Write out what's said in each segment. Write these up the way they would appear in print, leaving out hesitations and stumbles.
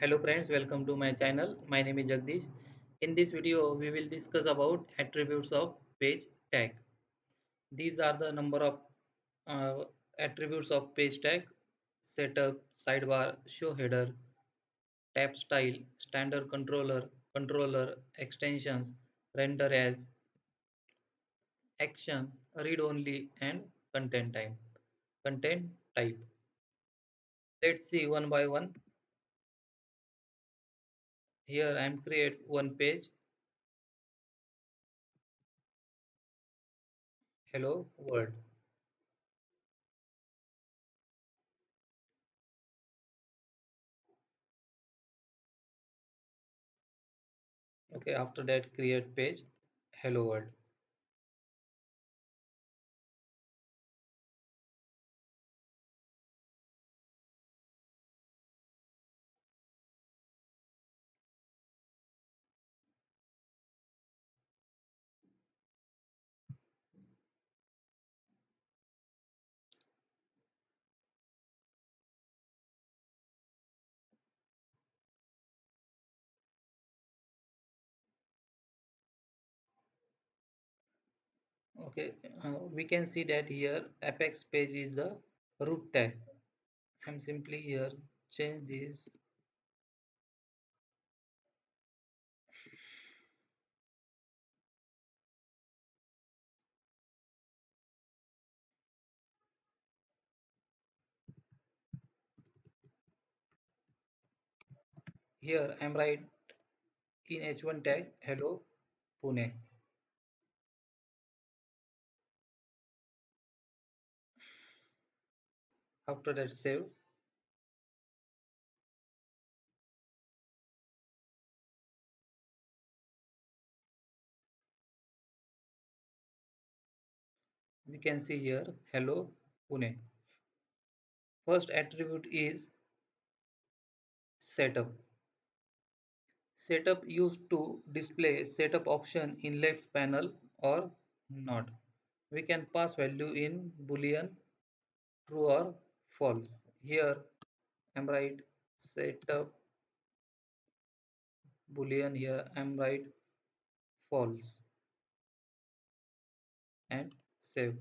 Hello friends, welcome to my channel. My name is Jagdish. In this video, we will discuss about attributes of page tag. These are the number of uh, attributes of page tag: setup, sidebar, show header, tab style, standard controller, extensions, render as, action, read only, and content type. Content type. Let's see one by one. Here I am create one page. Hello world. Okay, after that create page hello world. Okay, we can see that here apex page is the root tag. I'm simply here change this. Here I'm write in h1 tag hello Pune. After that save. We can see here hello Pune. First attribute is setup. Setup used to display setup option in left panel or not. We can pass value in boolean true or false. Here I'm write setup boolean, here I'm write false and save.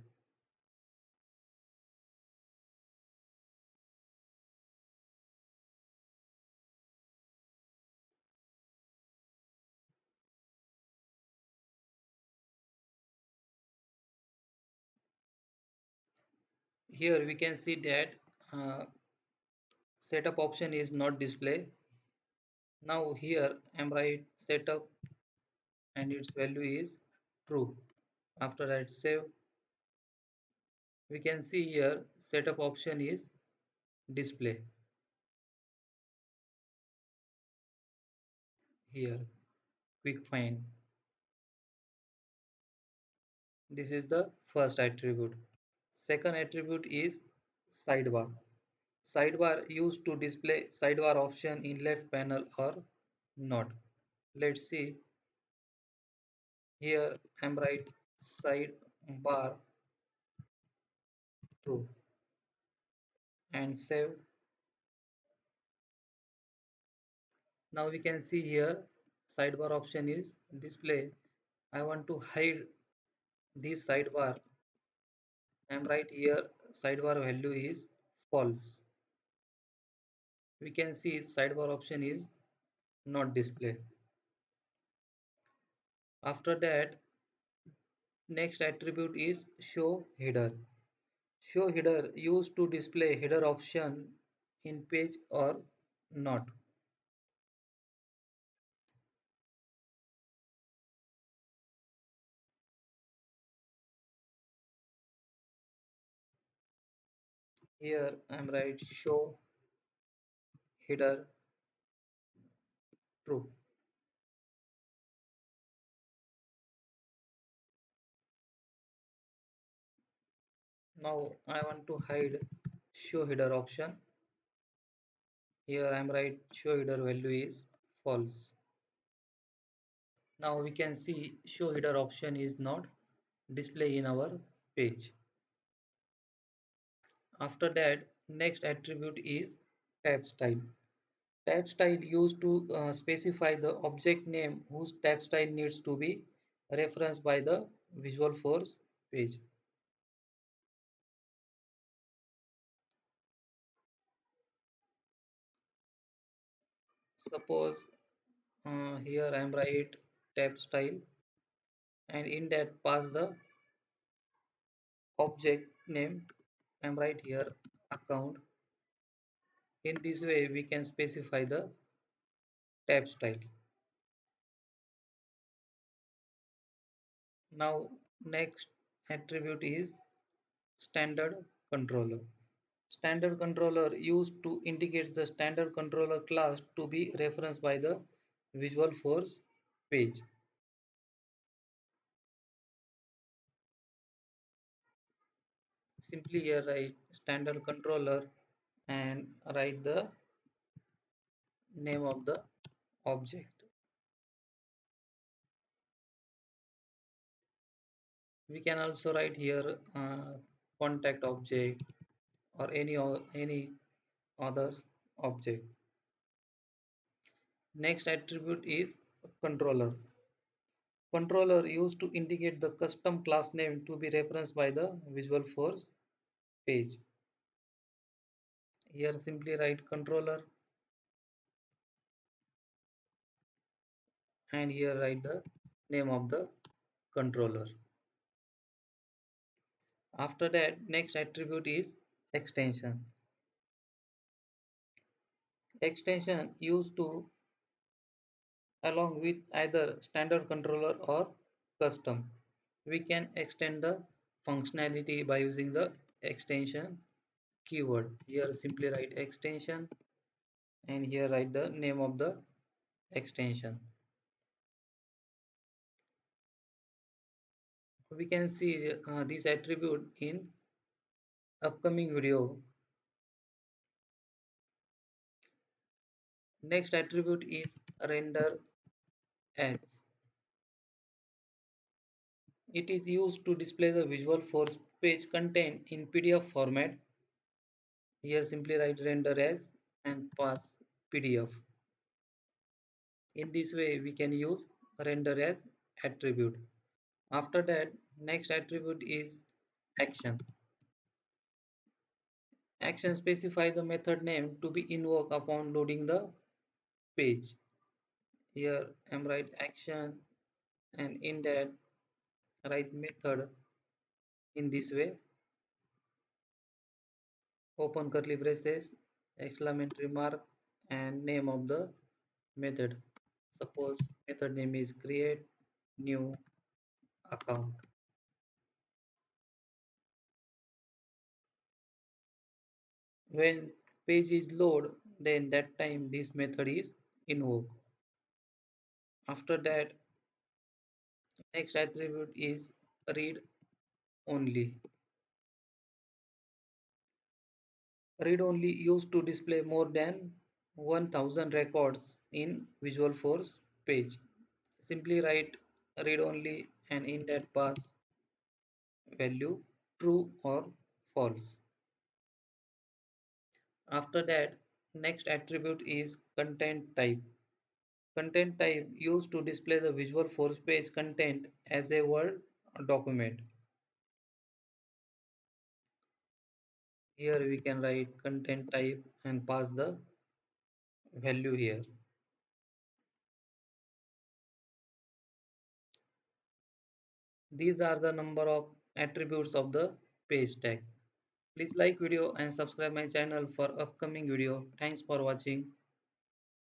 Here we can see that setup option is not display. Now here I'm write setup and its value is true. After that save. We can see here setup option is display. Here quick find. This is the first attribute. Second attribute is sidebar. Sidebar used to display sidebar option in left panel or not. Let's see. Here I'm write sidebar true and save. Now we can see here sidebar option is display. I want to hide this sidebar. I'm right here sidebar value is false. We can see sidebar option is not display. After that, next attribute is show header. Show header used to display header option in page or not. Here I'm right show header true. Now I want to hide show header option. Here I'm right show header value is false. Now we can see show header option is not display in our page. After that, next attribute is tab style. Tab style used to specify the object name whose tab style needs to be referenced by the visual force page. Suppose here I am write tab style and in that pass the object name. I am write here account. In this way we can specify the tab style. Now next attribute is standard controller. Standard controller used to indicate the standard controller class to be referenced by the visual force page. Simply here write standard controller and write the name of the object. We can also write here contact object or any other object. Next attribute is controller. Controller used to indicate the custom class name to be referenced by the visual force page. Here simply write controller and here write the name of the controller. After that, next attribute is extension. Extension used to along with either standard controller or custom. We can extend the functionality by using the extension keyword. Here simply write extension and here write the name of the extension. We can see this attribute in upcoming video. Next attribute is render as. It is used to display the visual force page content in PDF format. Here simply write render as and pass PDF. In this way we can use render as attribute. After that, next attribute is action. Action specify the method name to be invoked upon loading the page. Here I am write action and in that write method in this way. Open curly braces, exclamatory mark and name of the method. Suppose method name is create new account. When page is load, then that time this method is invoked. After that, next attribute is read only. Read only used to display more than 1000 records in visual force page. Simply write read only and in that pass value true or false. After that, next attribute is content type. Content type used to display the visual force page content as a Word document. Here we can write content type and pass the value here. These are the number of attributes of the page tag. Please like video and subscribe my channel for upcoming video. Thanks for watching.